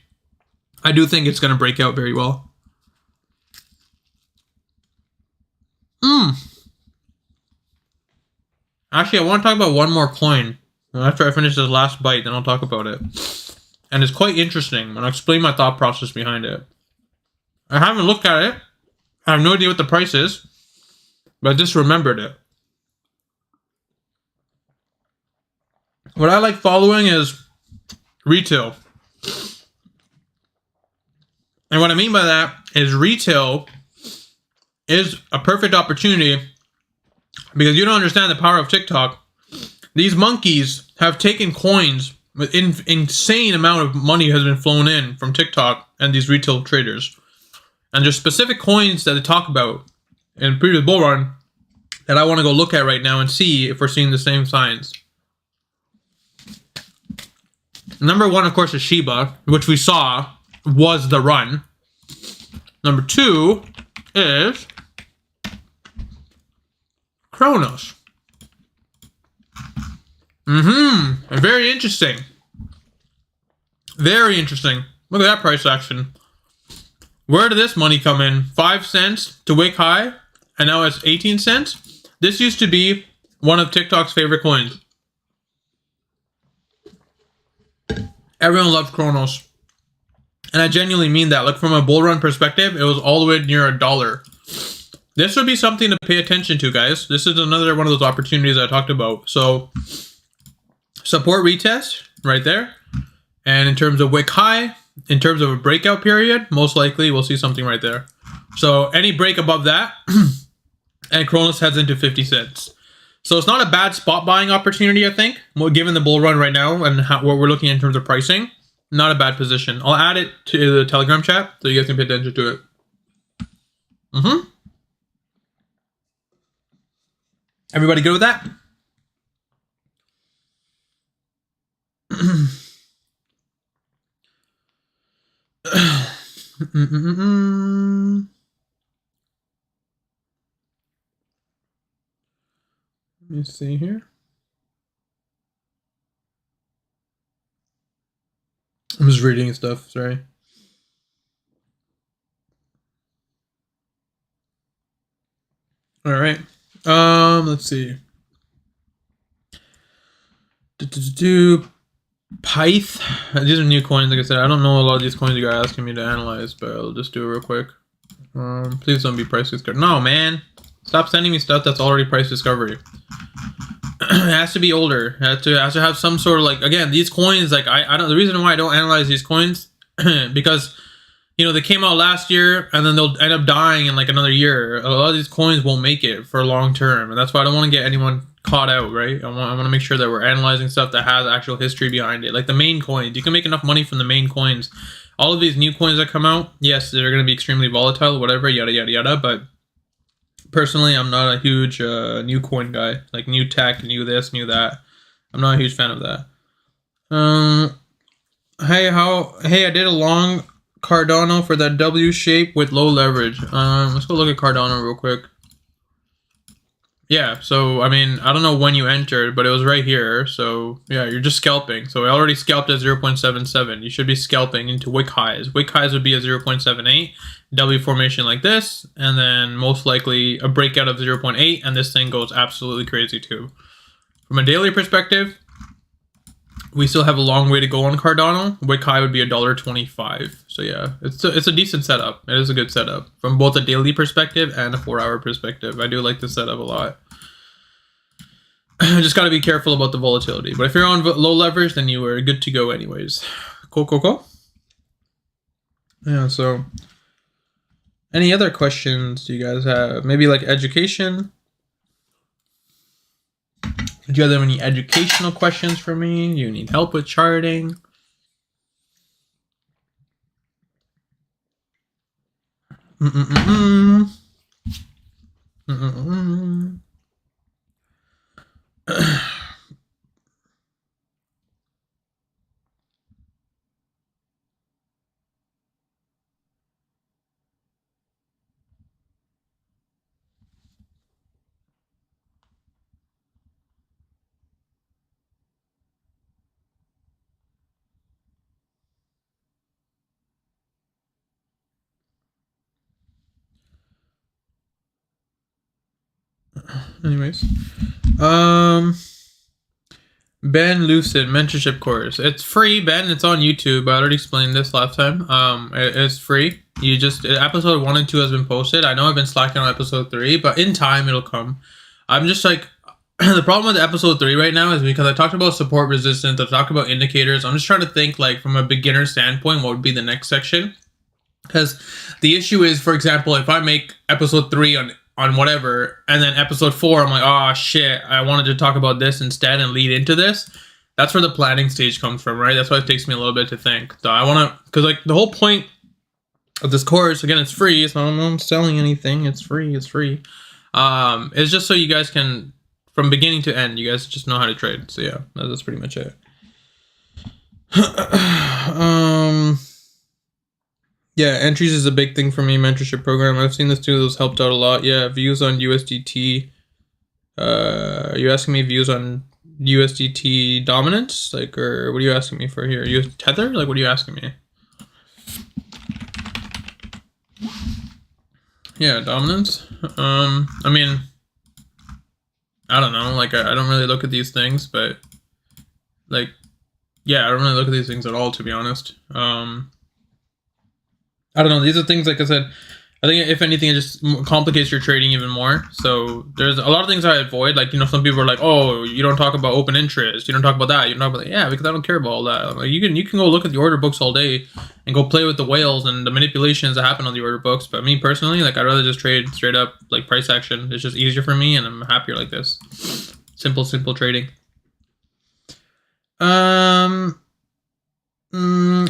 S1: I do think it's going to break out very well. Actually, I want to talk about one more coin. After I finish this last bite, then I'll talk about it. And it's quite interesting, and I'll explain my thought process behind it. I haven't looked at it. I have no idea what the price is, but I just remembered it. What I like following is retail. And what I mean by that is retail is a perfect opportunity because you don't understand the power of TikTok. These monkeys have taken coins with insane amount of money has been flown in from TikTok and these retail traders. And there's specific coins that they talk about in previous bull run that I want to go look at right now and see if we're seeing the same signs. Number 1, of course, is Shiba, which we saw was the run. Number 2 is Kronos. Very interesting. Very interesting. Look at that price action. Where did this money come in? 5 cents to wick high, and now it's 18 cents. This used to be one of TikTok's favorite coins. Everyone loves Kronos. And I genuinely mean that. Like, from a bull run perspective, it was all the way near $1. This would be something to pay attention to, guys. This is another one of those opportunities I talked about. So, support retest right there. And in terms of wick high, in terms of a breakout period, most likely we'll see something right there. So, any break above that, and Kronos heads into 50 cents. So it's not a bad spot buying opportunity, I think. Well, given the bull run right now and what we're looking at in terms of pricing, not a bad position. I'll add it to the Telegram chat so you guys can pay attention to it. Everybody good with that? Let me see here. I'm just reading stuff, sorry. All right. Let's see. Pyth. These are new coins, like I said. I don't know a lot of these coins you guys asking me to analyze, but I'll just do it real quick. Please don't be price discovery. No, man. Stop sending me stuff that's already price discovery. It has to be older. It has to have some sort of, like, again, these coins, like, I don't, the reason why I don't analyze these coins, because, you know, they came out last year and then they'll end up dying in like another year. A lot of these coins won't make it for long term, and that's why I don't want to get anyone caught out, right? I want to make sure that we're analyzing stuff that has actual history behind it. Like the main coins, you can make enough money from the main coins. All of these new coins that come out, yes, they're going to be extremely volatile, whatever, yada yada yada, but personally, I'm not a huge new coin guy. Like new tech, new this, new that. I'm not a huge fan of that. Hey, I did a long Cardano for that W shape with low leverage. Let's go look at Cardano real quick. Yeah, so I mean, I don't know when you entered, but it was right here. So yeah, you're just scalping. So I already scalped at 0.77. You should be scalping into wick highs. Wick highs would be at 0.78, W formation like this, and then most likely a breakout of 0.8, and this thing goes absolutely crazy too. From a daily perspective, we still have a long way to go on Cardano. Wick high would be $1.25. So yeah, it's a decent setup. It is a good setup from both a daily perspective and a 4-hour perspective. I do like this setup a lot. Just got to be careful about the volatility. But if you're on low leverage, then you are good to go anyways. Cool. Yeah, so any other questions do you guys have? Maybe like education? Do you guys have any educational questions for me? Do you need help with charting? Anyways, Ben Lucid mentorship course. It's free, Ben. It's on YouTube. I already explained this last time. It's free. You just episode 1 and 2 has been posted. I know I've been slacking on episode 3, but in time it'll come. I'm just like the problem with episode 3 right now is because I talked about support resistance. I talked about indicators. I'm just trying to think like from a beginner standpoint, what would be the next section? Because the issue is, for example, if I make episode 3 on whatever, and then episode 4, I'm like, oh shit, I wanted to talk about this instead and lead into this. That's where the planning stage comes from, right? That's why it takes me a little bit to think. So I want to, because like the whole point of this course, again, it's free. It's not I'm selling anything. It's free. It's just so you guys can, from beginning to end, you guys just know how to trade. So yeah, that's pretty much it. Yeah, entries is a big thing for me, mentorship program. I've seen this too, those helped out a lot. Yeah, views on USDT. Are you asking me views on USDT dominance? Like, or what are you asking me for here? Tether? Like, what are you asking me? Yeah, dominance. I mean, I don't know. Like, I don't really look at these things, but like, yeah, I don't really look at these things at all, to be honest. I don't know. These are things, like I said, I think if anything, it just complicates your trading even more. So there's a lot of things I avoid. Like, you know, some people are like, oh, you don't talk about open interest. You don't talk about that. You don't talk about that. Yeah, because I don't care about all that. Like, you can go look at the order books all day and go play with the whales and the manipulations that happen on the order books. But me personally, like, I'd rather just trade straight up, like, price action. It's just easier for me, and I'm happier like this. Simple trading.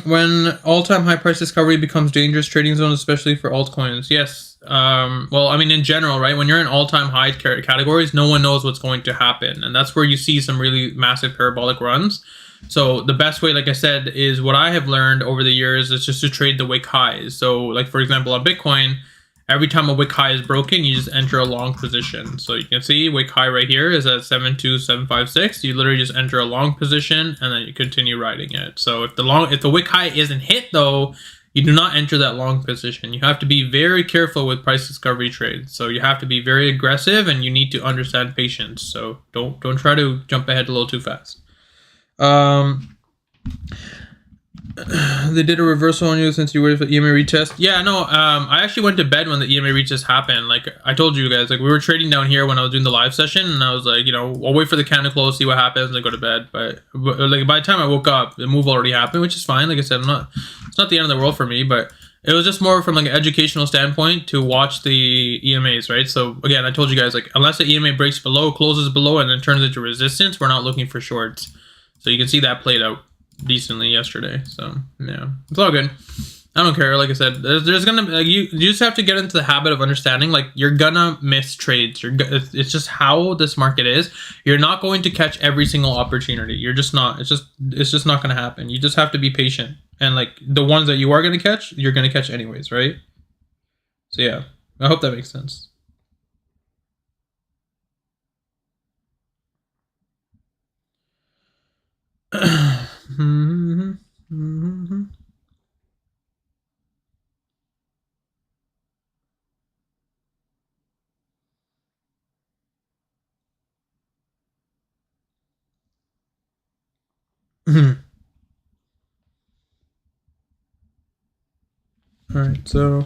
S1: When all-time high price discovery becomes dangerous trading zone, especially for altcoins. Yes. Well, I mean, in general, right? When you're in all-time high categories, no one knows what's going to happen. And that's where you see some really massive parabolic runs. So the best way, like I said, is what I have learned over the years is just to trade the wick highs. So like, for example, on Bitcoin, every time a wick high is broken, you just enter a long position. So you can see wick high right here is at 72756. You literally just enter a long position and then you continue riding it. So if the wick high isn't hit though, you do not enter that long position. You have to be very careful with price discovery trades. So you have to be very aggressive and you need to understand patience. So don't try to jump ahead a little too fast. They did a reversal on you since you waited for the EMA retest. Yeah, no, I actually went to bed when the EMA retest happened. Like I told you guys, like we were trading down here when I was doing the live session, and I was like, you know, I'll wait for the candle close, see what happens, and go to bed. But like by the time I woke up, the move already happened, which is fine. Like I said, it's not the end of the world for me, but it was just more from like an educational standpoint to watch the EMAs, right? So again, I told you guys, like unless the EMA breaks below, closes below, and then turns into resistance, we're not looking for shorts. So you can see that played out decently yesterday. So yeah, it's all good. I don't care. Like I said, there's gonna like, you just have to get into the habit of understanding like you're gonna miss trades. It's just how this market is. You're not going to catch every single opportunity. You're just not. It's just not gonna happen. You just have to be patient, and like the ones that you are gonna catch, you're gonna catch anyways, right? So yeah, I hope that makes sense. All right, so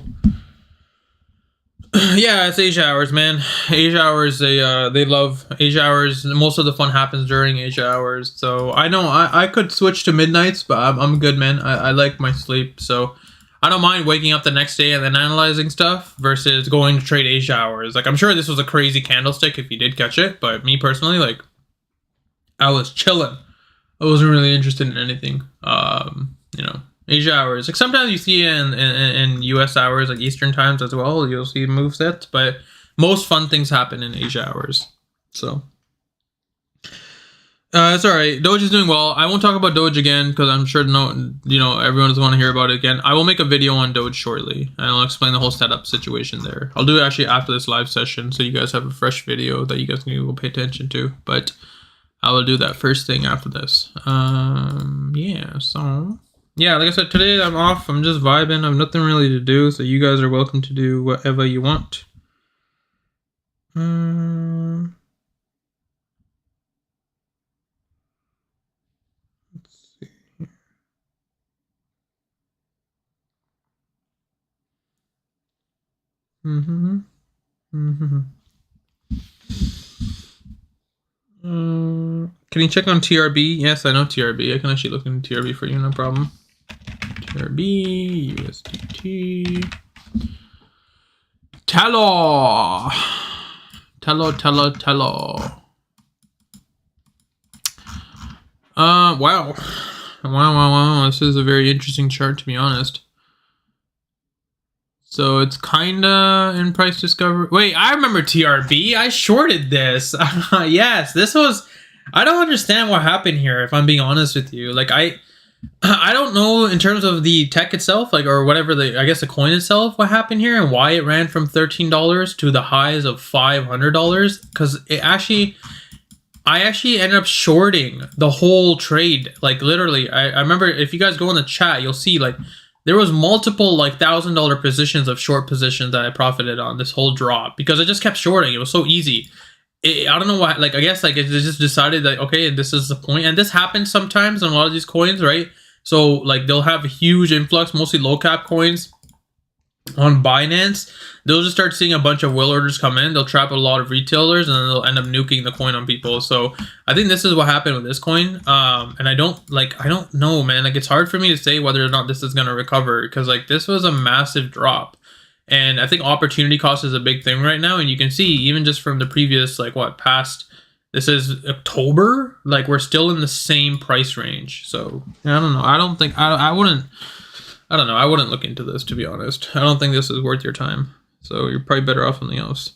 S1: yeah, it's Asia hours, man. Asia hours, they love Asia hours. Most of the fun happens during Asia hours. So I know I could switch to midnights, but I'm good, man. I like my sleep, so I don't mind waking up the next day and then analyzing stuff versus going to trade Asia hours. Like I'm sure this was a crazy candlestick if you did catch it, but me personally, like I was chilling. I wasn't really interested in anything. You know. Asia hours. Like sometimes you see it in US hours, like Eastern times as well. You'll see move sets, but most fun things happen in Asia hours. So it's all right. Doge is doing well. I won't talk about Doge again because I'm sure everyone doesn't want to hear about it again. I will make a video on Doge shortly, and I'll explain the whole setup situation there. I'll do it actually after this live session, so you guys have a fresh video that you guys can go pay attention to. But I will do that first thing after this. Yeah. So. Yeah, like I said, today I'm off. I'm just vibing. I have nothing really to do, so you guys are welcome to do whatever you want. Let's see. Can you check on TRB? Yes, I know TRB. I can actually look into TRB for you, no problem. TRB, USDT. Tello. Wow. This is a very interesting chart, to be honest. So it's kinda in price discovery. Wait, I remember TRB. I shorted this. Yes, this was. I don't understand what happened here, if I'm being honest with you. Like I don't know in terms of the tech itself, like or whatever I guess the coin itself, what happened here and why it ran from $13 to the highs of $500. Because I actually ended up shorting the whole trade. Like literally, I remember if you guys go in the chat, you'll see like there was multiple like $1,000 positions of short positions that I profited on this whole drop because I just kept shorting. It was so easy. I don't know why, like, I guess, like, it just decided that, okay, this is the point. And this happens sometimes on a lot of these coins, right? So, like, they'll have a huge influx, mostly low-cap coins on Binance. They'll just start seeing a bunch of whale orders come in. They'll trap a lot of retailers, and then they'll end up nuking the coin on people. So, I think this is what happened with this coin. And I don't know, man. Like, it's hard for me to say whether or not this is going to recover because, like, this was a massive drop. And I think opportunity cost is a big thing right now. And you can see even just from the previous, like past, this is October, like we're still in the same price range. So I don't know. I don't think, I wouldn't look into this, to be honest. I don't think this is worth your time. So you're probably better off something else.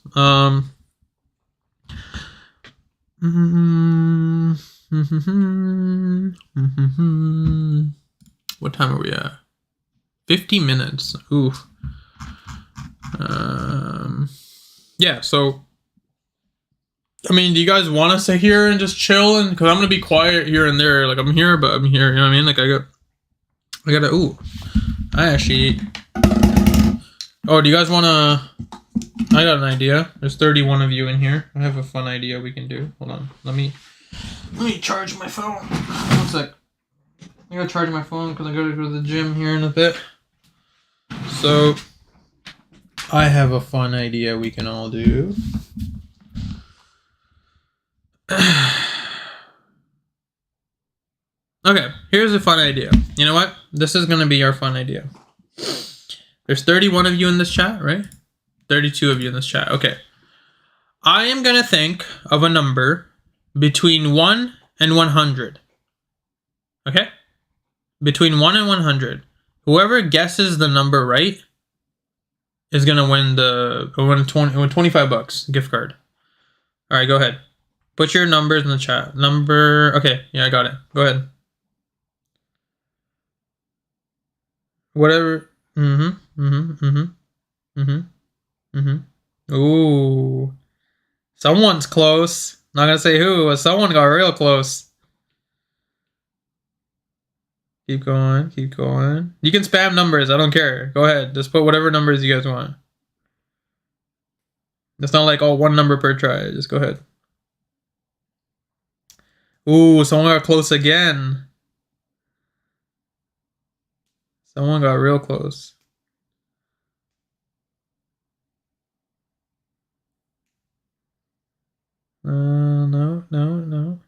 S1: What time are we at? 50 minutes. Ooh. Yeah, so I mean, do you guys want to sit here and just chill? And because I'm gonna be quiet here and there, like I'm here, but I'm here. You know what I mean? Like I gotta. Ooh, I actually. Oh, do you guys wanna? I got an idea. There's 31 of you in here. I have a fun idea we can do. Hold on. Let me charge my phone. 1 sec. I gotta charge my phone because I gotta go to the gym here in a bit. So, I have a fun idea we can all do. Okay, here's a fun idea. You know what? This is gonna be our fun idea. There's 31 of you in this chat, right? 32 of you in this chat. Okay. I am gonna think of a number between 1 and 100. Okay? Between 1 and 100. Whoever guesses the number right is gonna win 25 bucks gift card. All right, go ahead. Put your numbers in the chat. Okay, yeah, I got it. Go ahead. Whatever. Ooh. Someone's close. Not gonna say who, but someone got real close. Keep going, keep going. You can spam numbers, I don't care. Go ahead, just put whatever numbers you guys want. It's not like, oh, one number per try. Just go ahead. Ooh, someone got close again. Someone got real close. No.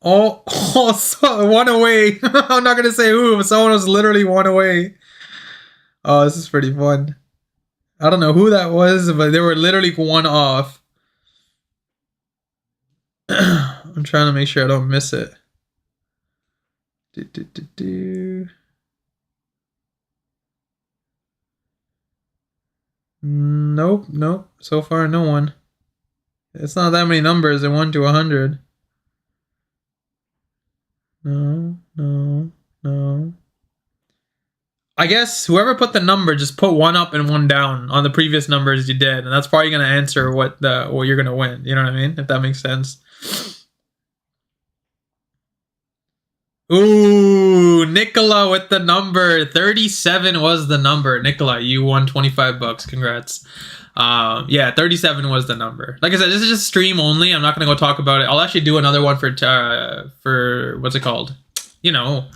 S1: Oh, so one away. I'm not gonna say who, but someone was literally one away. Oh, this is pretty fun. I don't know who that was, but they were literally one off. I'm trying to make sure I don't miss it. Nope. So far, no one. It's not that many numbers in 1 to 100. No. I guess whoever put the number, just put one up and one down on the previous numbers you did, and that's probably gonna answer what you're gonna win. You know what I mean? If that makes sense. Ooh, Nicola with the number 37 was the number. Nicola, you won 25 bucks. Congrats. Yeah, 37 was the number. Like I said, this is just stream only. I'm not gonna go talk about it. I'll actually do another one for what's it called? You know.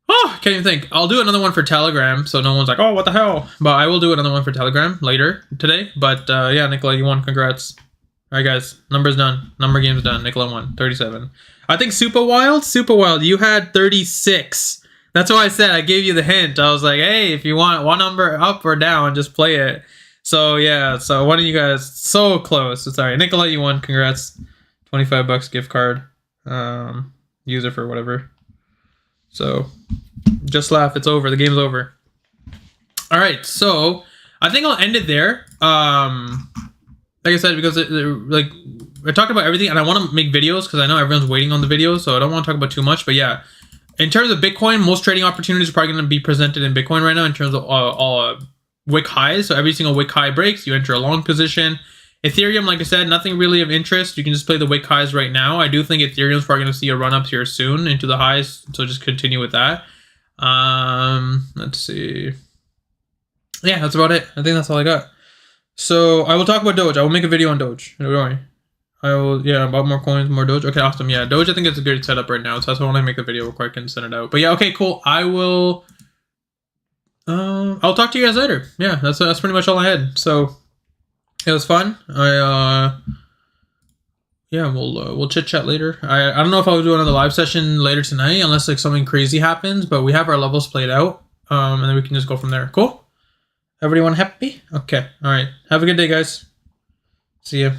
S1: Oh, can't even think. I'll do another one for Telegram, so no one's like, oh, what the hell? But I will do another one for Telegram later today. But yeah, Nicola, you won. Congrats. All right, guys. Number's done. Number game's done. Nicola won. 37. I think Super Wild, you had 36. That's why I said I gave you the hint. I was like, hey, if you want one number up or down, just play it. So yeah, so one of you guys, so close. Sorry, Nicola, you won. Congrats. 25 bucks gift card. Use it for whatever. So just laugh. It's over. The game's over. All right, so I think I'll end it there. Like I said, because like I talked about everything, and I want to make videos because I know everyone's waiting on the videos, so I don't want to talk about too much. But yeah, in terms of Bitcoin, most trading opportunities are probably going to be presented in Bitcoin right now in terms of all wick highs. So every single wick high breaks, you enter a long position. Ethereum, like I said, nothing really of interest. You can just play the wick highs right now. I do think Ethereum's probably going to see a run up here soon into the highs, so just continue with that. Let's see. Yeah, that's about it. I think that's all I got. So I will talk about Doge. I will make a video on Doge. Don't worry. I will, yeah, about more coins, more Doge. Okay, awesome. Yeah, Doge, I think it's a good setup right now. So that's why I want to make the video real quick and send it out. But yeah, okay, cool. I will. I'll talk to you guys later. Yeah, that's pretty much all I had. So it was fun. Yeah, we'll chit chat later. I don't know if I'll do another live session later tonight unless like something crazy happens. But we have our levels played out, and then we can just go from there. Cool. Everyone happy? Okay. All right. Have a good day, guys. See ya.